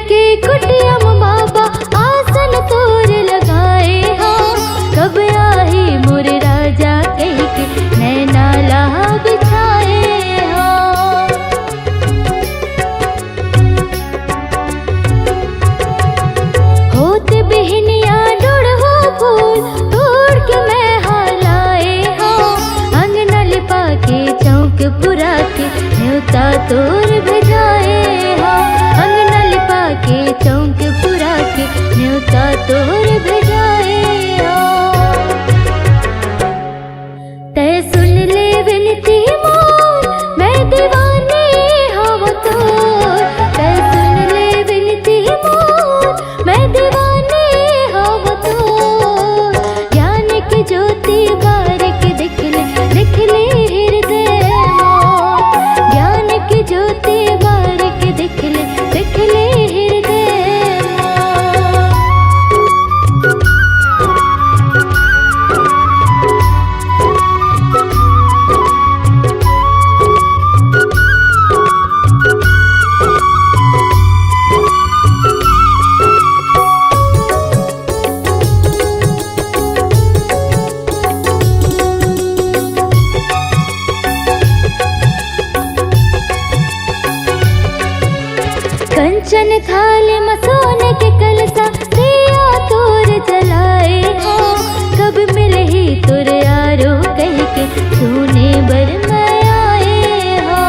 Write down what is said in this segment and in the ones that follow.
के कुटियम बाबा आसन तोर लगाए हो। कब आही मोर राजा कह के नैना लाह बिछाए हो। होत बिहनिया डुड़हो फूल तोड़ के मैं हालाए हो। अंगना लिपा के चौक पुरा के न्योता तोर भेजाए हो। अंगना लिपा के चौक पुरा के न्योता तोर भेजाए हो। तै सुन ले विनती मोर मैं दीवानी हव तोर। तै सुन ले विनती मोर मैं दीवानी हव तोर। ज्ञान की ज्योति बारिक दिख ले हृदय मोर। ज्ञान की ज्योति बारिक दिख ले हृदय मोर। कंचन थाल मसोन के कलसा दिया तोर जलाए हो। कब मिले ही तुर यारो कह के सोने बर मैं आए हो।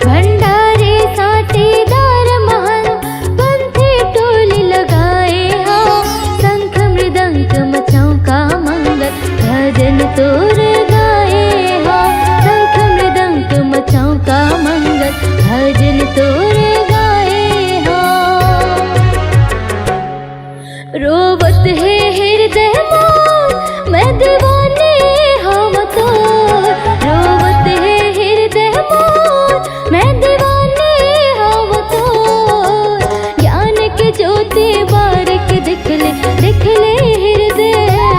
भंडारे साटीदार महल पंथी टोली लगाए हो। शंख मृदंग मचाऊ का मंगल भजन तोर गाए हो। शंख मृदंग मचाऊ का मंगल भजन तोर गाए हो। रोवत है हृदय मोर मैं दीवानी हव तोर। रोवत है हृदय मोर मैं दीवानी हव तोर। ज्ञान की ज्योति बारिक दिख ले हृदय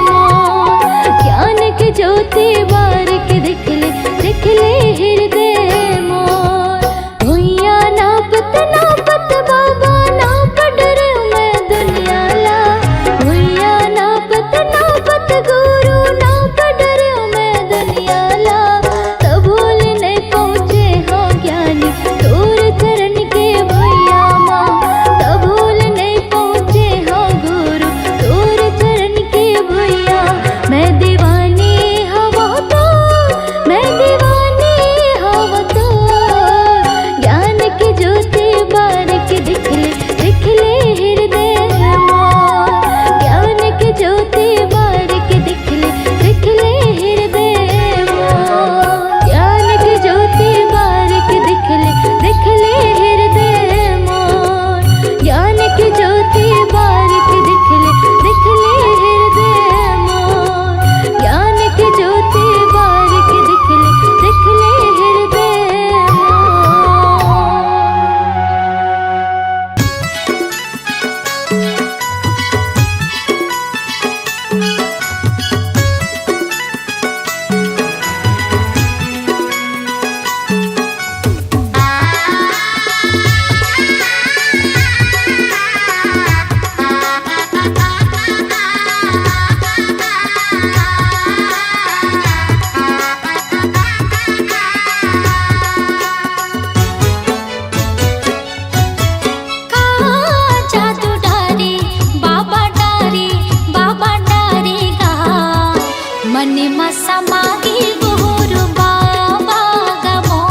मोर। ज्ञान की ज्योति बारिक दिख ले हृदय मोर। भुइया नापत नापत बाबा नाप डर मैं दुनिया ला। भुइया नापत नापत गुरु नाप डर मैं दुनिया ला। कबूल नहीं पहुँचे हो ज्ञानी तोर चरण के भैया माँ। कबूल नहीं पहुँचे हो गुरु तोर चरण के भैया। मैं दीवानी हव तोर मैं दीवानी हव तोर। ज्ञान की ज्योति बारिक दिख ले हृदय मोर। ज्ञान की ज्योति बारिक दिख ले हृदय मोर। ज्ञान की ज्योति बारिक दिख ले हृदय मोर। ज्ञान की ज्योति बारिक दिख ले हृदय मोर। ज्ञान की ज्योति बारिक दिख ले हृदय मोर। जादू डारी बाबा डारी गा। मन मसमागी गुरु बाबा गमो।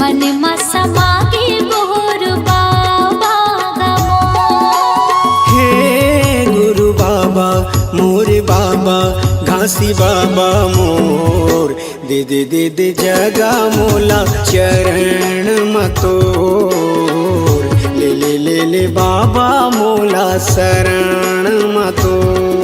मन मसमागी गुरु बाबा गमो। हे गुरु बाबा मोर बाबा घासी बाबा मोर। दे दे दे दे जगा मोला चरण मतोर। ले बाबा मोला शरण मतोर।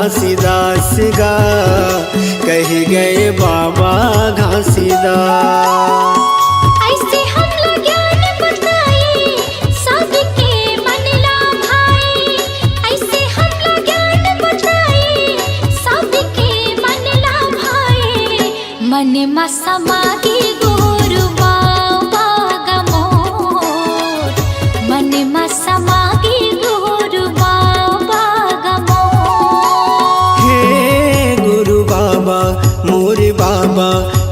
घासीदास गा, कही गए बाबा घासीदास। ऐसे हमला ज्ञान बताए सबके मन ला भाए, ऐसे हमला ज्ञान बताए सबके मन ला भाए। मन मा समागे गुरु बाबा गमोर, मन मा समागे गुरु बाबा गमोर। हे गुरु बाबा मोर बाबा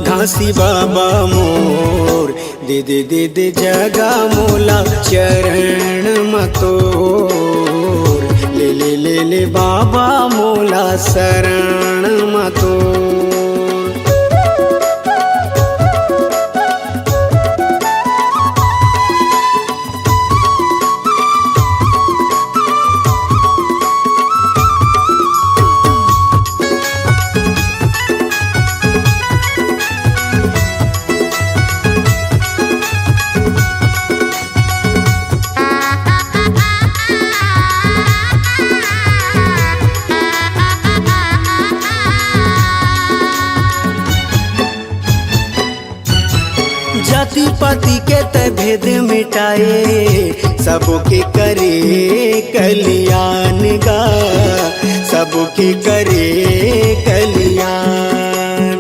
घासी बाबा मोर, दे दे दे दे जगा मोला चरण मतोर। ले ले ले ले बाबा मोला शरण मतोर। जाति पाति के त भेद मिटाए, सबके करे कल्याण गा, सबके करे कल्याण।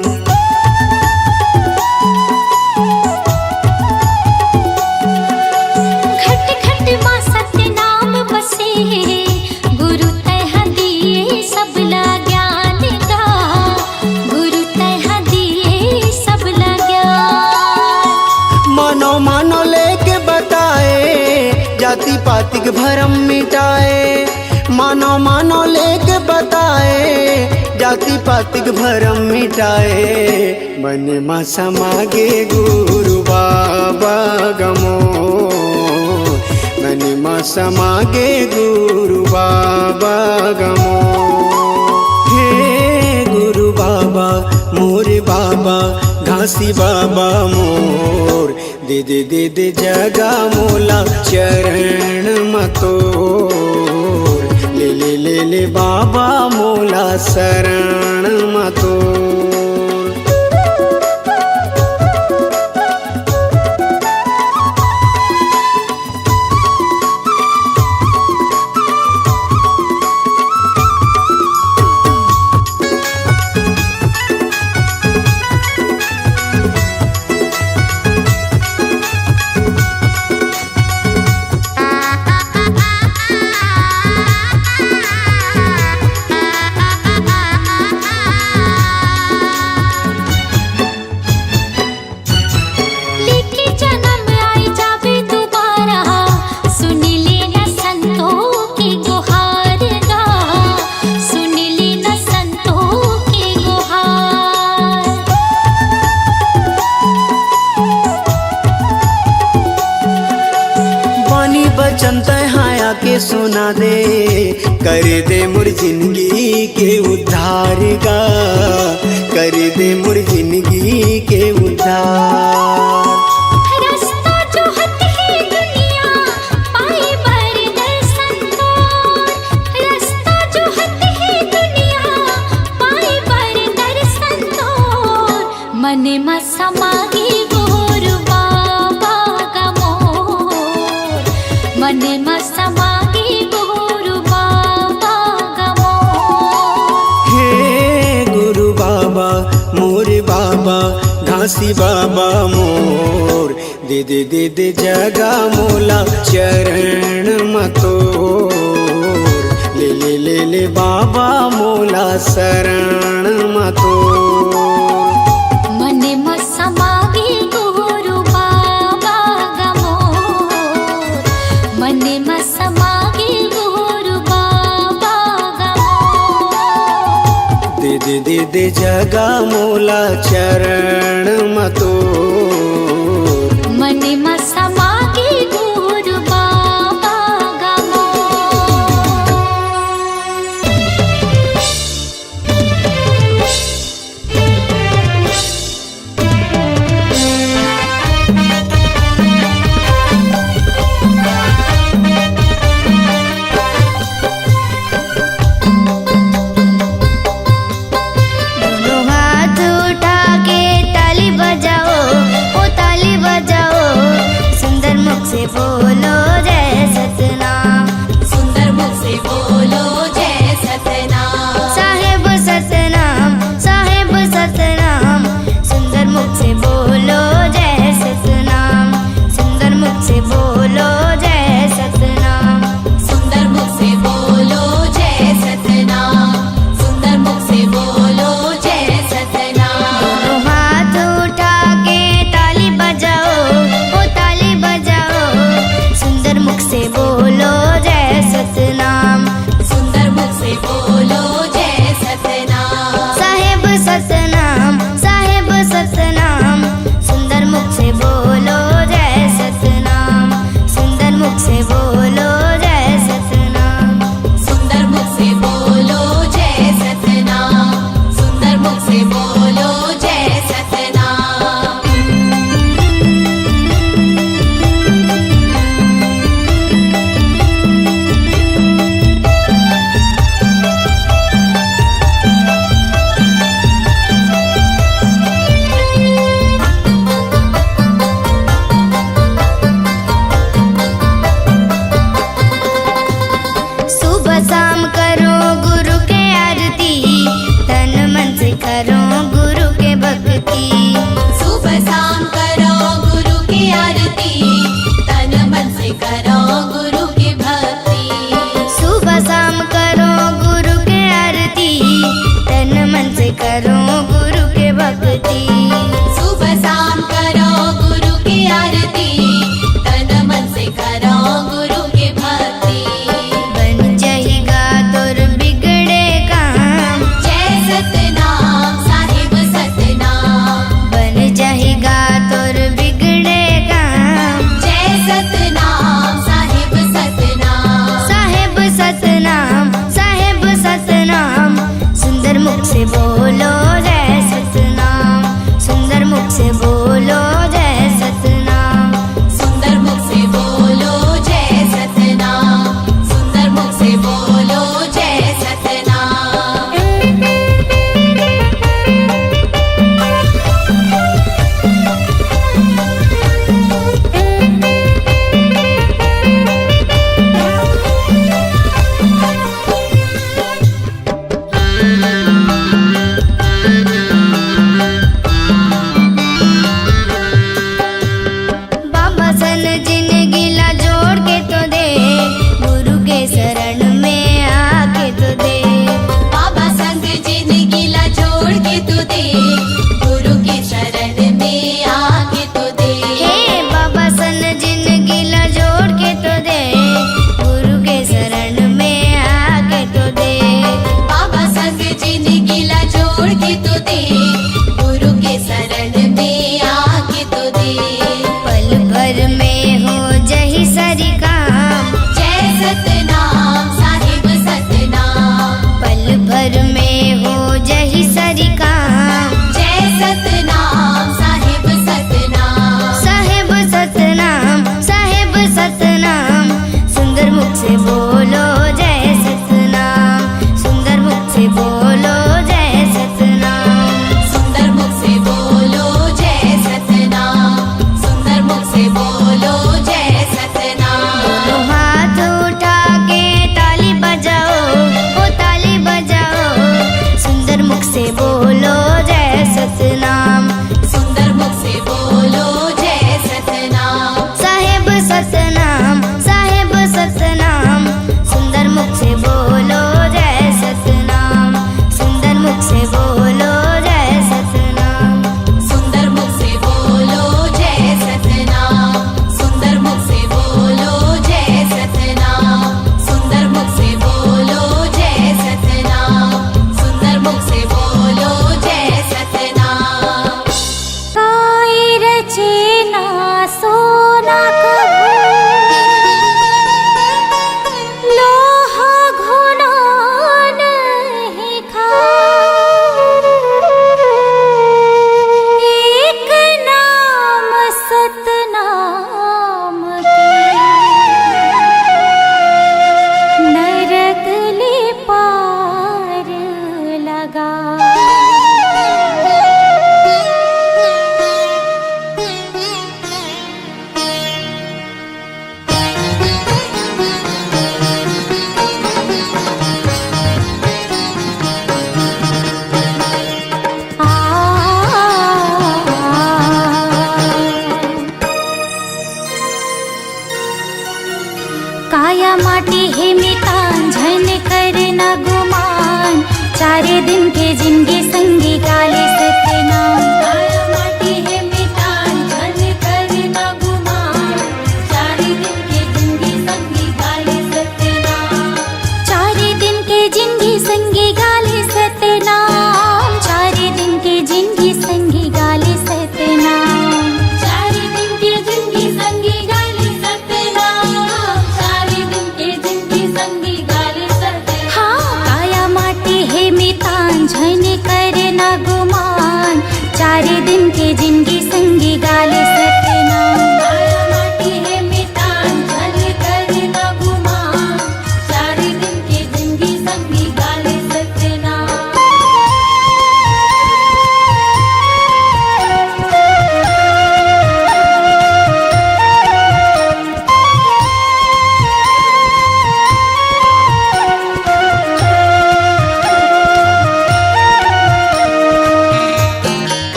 घट घट मां सत्य नाम बसे, गुरु तह दिए सबला ज्ञान गा, गुरु तह दिए सबला ज्ञान। मानो मानो लेके बताए, जाति पाति के भरम मिटाए। मानो मानो लेके बताए, जाति पाति के भरम मिटाए। मन मा समागे गुरु बाबा गमो, मन मा समागे गुरु बाबा गमो। हे गुरु बाबा मोर बाबा घासी बाबा मोर, दे दे दे दे जगा मोला चरण मतोर। ले ले ले ले बाबा मोला शरण मतोर। वचन तहाया के सुना दे, कर दे मोर जिंदगी के उद्धार गा, कर दे मोर जिंदगी के उद्धार। रास्ता जो हत है दुनिया पाए बर दर्शन तोर, रास्ता जो हत है दुनिया पाए बर दर्शन तोर। मन मा समागे गुरु बाबा गमोर, मन मा समागे गुरु बाबा गमोर। हे गुरु बाबा मोर बाबा घासी बाबा मोर, दे दे दे दे जगा मोला चरण मतोर। ले ले ले ले बाबा मोला शरण मतोर। मन मा समागे गुरु बाबा गमोर, मन मा समागे गुरु बाबा गमोर। दे दे दे दे जगा मोला चरण मतोर। मन मा समागे गुरु बाबा गमोर। से करो गुरु के भक्ति। सुबह शाम करो गुरु की आरती, तन मन से करो गुरु की भक्ति। बन जाएगा तोर बिगड़े काम, जय सतनाम साहिब सतनाम। बन जाएगा तोर बिगड़े काम। जय सतनाम साहिब सतनाम। साहेब सतनाम, साहेब सतनाम, सुंदर मुख से बोलो जय सतनाम, सुंदर मुख से बोलो जय सतनाम। सुंदर मुख से बोलो जय सतनाम, सुंदर मुख से बोलो जय सतनाम। बाबा सन जिंदगी ला जोड़ के तो दे, गुरु के शरण में आके तो दे। बाबा संग जिंदगी ला जोड़ के तू दे, गुरु की शरण में आके तू दे। हे बाबा सन जिंदगी ला जोड़ के तो दे, गुरु के शरण में आके तो दे। बाबा संग जिंदगी ला जोड़ के तू दे,